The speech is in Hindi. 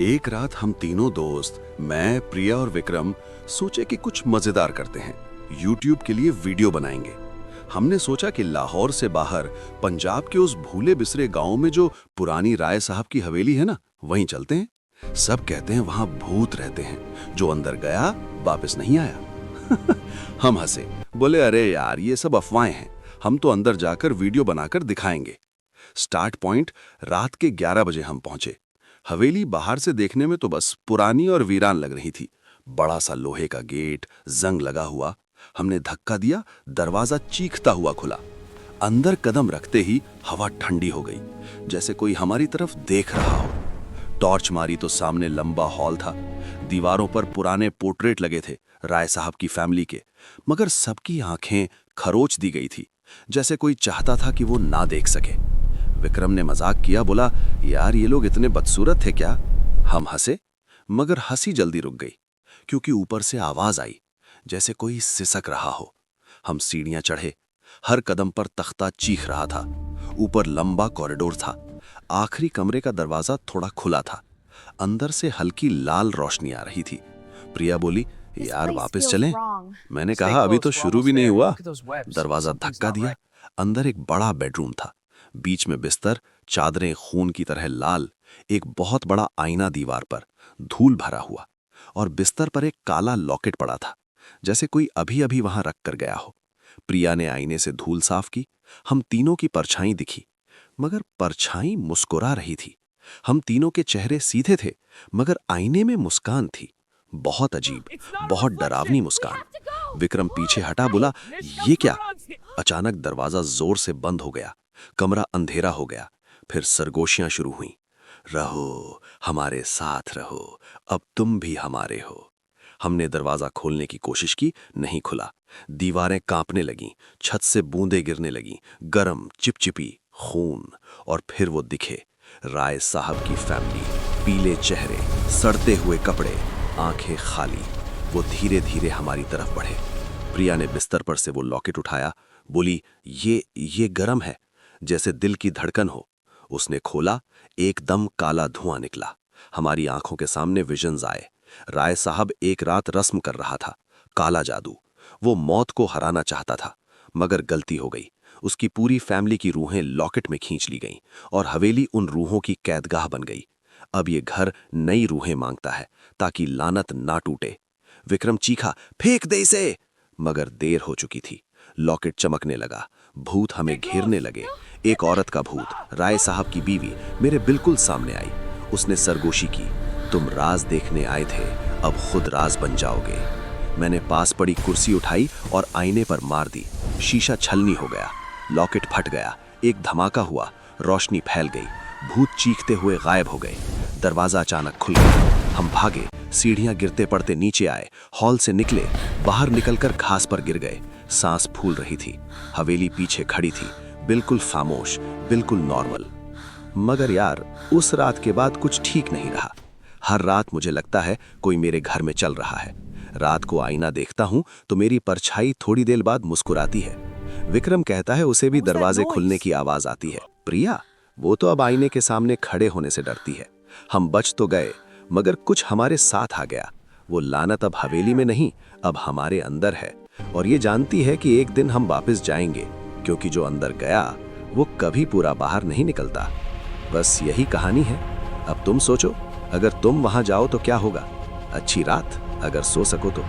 एक रात हम तीनों दोस्त, मैं, प्रिया और विक्रम, सोचे कि कुछ मजेदार करते हैं। YouTube के लिए वीडियो बनाएंगे। हमने सोचा कि लाहौर से बाहर पंजाब के उस भूले बिसरे गांव में जो पुरानी राय साहब की हवेली है ना, वहीं चलते हैं। सब कहते हैं वहां भूत रहते हैं, जो अंदर गया वापस नहीं आया। हम हंसे, बोले अरे यार ये सब अफवाहें हैं, हम तो अंदर जाकर वीडियो बनाकर दिखाएंगे। स्टार्ट पॉइंट रात के 11 बजे हम पहुंचे। हवेली बाहर से देखने में तो बस पुरानी और वीरान लग रही थी। बड़ा सा लोहे का गेट, जंग लगा हुआ। हमने धक्का दिया, दरवाजा चीखता हुआ खुला। अंदर कदम रखते ही हवा ठंडी हो गई, जैसे कोई हमारी तरफ देख रहा हो। टॉर्च मारी तो सामने लंबा हॉल था। दीवारों पर पुराने पोर्ट्रेट लगे थे राय साहब की फैमिली के, मगर सबकी आंखें खरोच दी गई थी, जैसे कोई चाहता था कि वो ना देख सके। विक्रम ने मजाक किया, बोला यार ये लोग इतने बदसूरत थे क्या? हम हंसे, मगर हंसी जल्दी रुक गई, क्योंकि ऊपर से आवाज आई, जैसे कोई सिसक रहा हो। हम सीढ़ियां चढ़े। हर कदम पर तख्ता चीख रहा था। ऊपर लंबा कॉरिडोर था। आखिरी कमरे का दरवाजा थोड़ा खुला था। अंदर से हल्की लाल रोशनी आ रही थी। प्रिया बोली, यार वापस चलें? मैंने कहा अभी तो शुरू भी नहीं हुआ। दरवाजा धक्का दिया। अंदर एक बड़ा बेडरूम था। बीच में बिस्तर, चादरें खून की तरह लाल, एक बहुत बड़ा आईना दीवार पर, धूल भरा हुआ, और बिस्तर पर एक काला लॉकेट पड़ा था, जैसे कोई अभी अभी वहां रख कर गया हो। प्रिया ने आईने से धूल साफ की। हम तीनों की परछाई दिखी, मगर परछाई मुस्कुरा रही थी। हम तीनों के चेहरे सीधे थे, मगर आईने में मुस्कान थी, बहुत अजीब, बहुत डरावनी मुस्कान। विक्रम पीछे हटा, बोला ये क्या? अचानक दरवाजा जोर से बंद हो गया। कमरा अंधेरा हो गया। फिर सरगोशियां शुरू हुईं। रहो, हमारे साथ रहो, अब तुम भी हमारे हो। हमने दरवाजा खोलने की कोशिश की, नहीं खुला। दीवारें कांपने लगीं, छत से बूंदें गिरने लगीं, गरम, चिपचिपी, खून। और फिर वो दिखे, राय साहब की फैमिली, पीले चेहरे, सड़ते हुए कपड़े, आंखें खाली। वो धीरे धीरे हमारी तरफ बढ़े। प्रिया ने बिस्तर पर से वो लॉकेट उठाया, बोली ये गरम है, जैसे दिल की धड़कन हो। उसने खोला, एकदम काला धुआं निकला। हमारी आंखों के सामने विजन्स आए। राय साहब एक रात रस्म कर रहा था, काला जादू। वो मौत को हराना चाहता था, मगर गलती हो गई। उसकी पूरी फैमिली की रूहें लॉकेट में खींच ली गईं, और हवेली उन रूहों की कैदगाह बन गई। अब ये घर नई रूहें मांगता है, ताकि लानत ना टूटे। विक्रम चीखा, फेंक दे इसे! मगर देर हो चुकी थी। लॉकेट चमकने लगा। भूत हमें घेरने लगे। एक औरत का भूत, राय साहब की बीवी, मेरे बिल्कुल सामने आई। उसने सरगोशी की, तुम राज देखने आए थे, अब खुद राज बन जाओगे। मैंने पास पड़ी कुर्सी उठाई और आईने पर मार दी। शीशा छलनी हो गया। लॉकेट फट गया। एक धमाका हुआ, रोशनी फैल गई। भूत चीखते हुए गायब हो गए। दरवाजा अचानक खुल गया। हम भागे, सीढ़ियां गिरते पड़ते नीचे आए, हॉल से निकले, बाहर निकलकर घास पर गिर गए। सांस फूल रही थी। हवेली पीछे खड़ी थी, बिल्कुल खामोश, बिल्कुल नॉर्मल। मगर यार, उस रात के बाद कुछ ठीक नहीं रहा। हर रात मुझे लगता है कोई मेरे घर में चल रहा है। रात को आईना देखता हूं तो मेरी परछाई थोड़ी देर बाद मुस्कुराती है। विक्रम कहता है उसे भी दरवाजे खुलने की आवाज आती है। प्रिया, वो तो अब आईने के सामने खड़े होने से डरती है। हम बच तो गए, मगर कुछ हमारे साथ आ गया। वो लानत अब हवेली में नहीं, अब हमारे अंदर है, और ये जानती है कि एक दिन हम वापस जाएंगे, क्योंकि जो अंदर गया वो कभी पूरा बाहर नहीं निकलता। बस यही कहानी है। अब तुम सोचो, अगर तुम वहां जाओ तो क्या होगा? अच्छी रात, अगर सो सको तो।